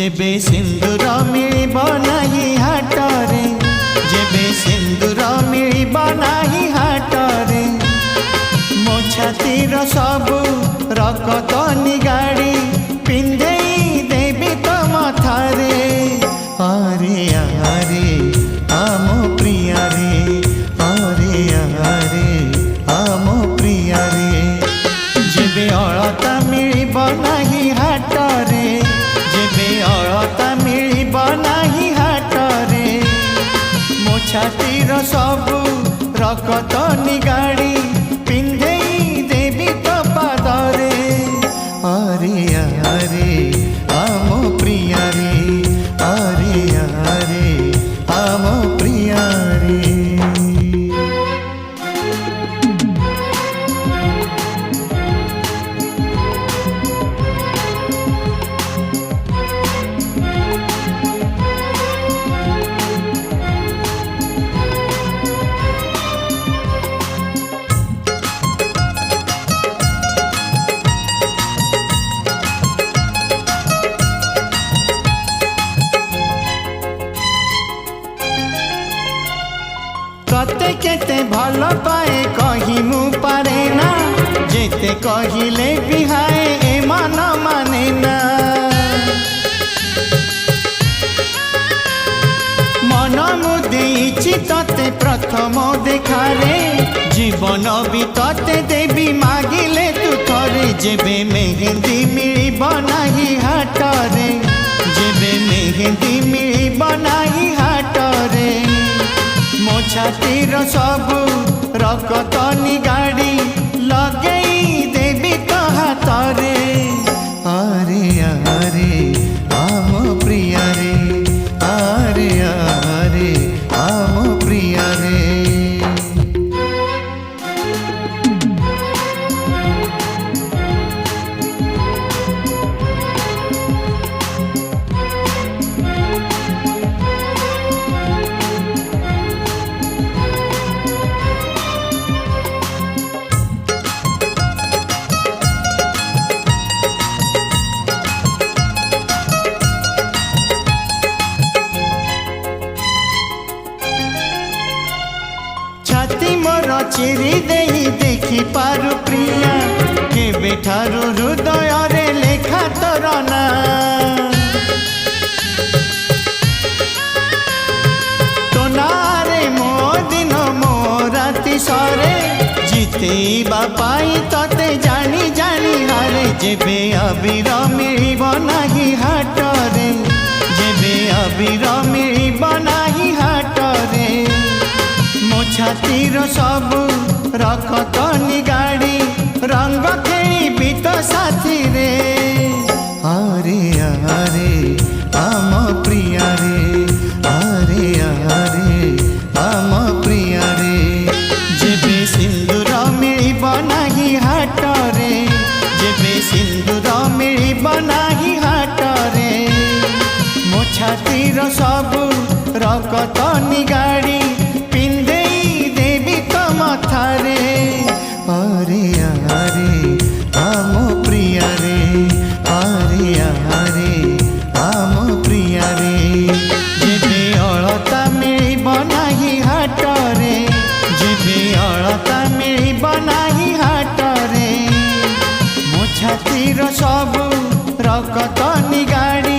जेबे सिंदूर मिलिब नाही हाटरे जेबे सिंदूर मिलिब नाही हाटरे मो छातीर सबु रकत निगाड़ी पिंधेई देवी तो मथारे अरे अरे आमो प्रिया रे अरे अरे आमो प्रिया रे जेबे अलता मिलिब नाही हाटरे जेबे अलता मिलिब नाही हाटरे मो छातीर सबु रकत निगाड़ी पिंधेई देवी तो पादरे अरे अरे आमो प्रिया रे अरे अरे आमो प्रिया रे। कते केते भल पाए कही मु पारे ना जेते कहिले बिहाए ए मन माने ना मन मु देइछि तते प्रथम देखारे जीवन भी तते देवी मागिले तू थरे जेबे मेहंदी मिलिब नाही हाटरे जेबे मेहंदी मिलिब नाही हाटरे मो छातीर सबु रकत निगाड़ी लगेई देवी तो हाथरे अरे अरे आमो प्रिया रे अरे अरे आमो प्रिया रे। छाती मोर चिरी देही देखी पारु प्रिया केबे ठारू हृदय रे लेखा तोर ना तो नारे मो दिन मो राति सरे जीतेबा पाई तते जानी जानी हारे जेबे अबीर मिलिब नाही हाटरे जेबे अबीर मिलिब नाही हाटरे मो छातीर सबु रकत निगाड़ी रंग खेली तो साथी रे अरे अरे आम प्रिया रे अरे अरे आम प्रिया रे जेबे सिंदूर मिलिब नाही हाटरे जेबे सिंदूर मिलिब नाही हाटरे मो छातीर सबु रकत निगाड़ी पिंधेई देवी तो मथारे अरे अरे आमो प्रिया रे अरे अरे आमो प्रिया रे जेबे अलता मिलिब नाही हाटरे जेबे अलता मिलिब नाही हाटरे मो छातीर सबु रकत निगाड़ी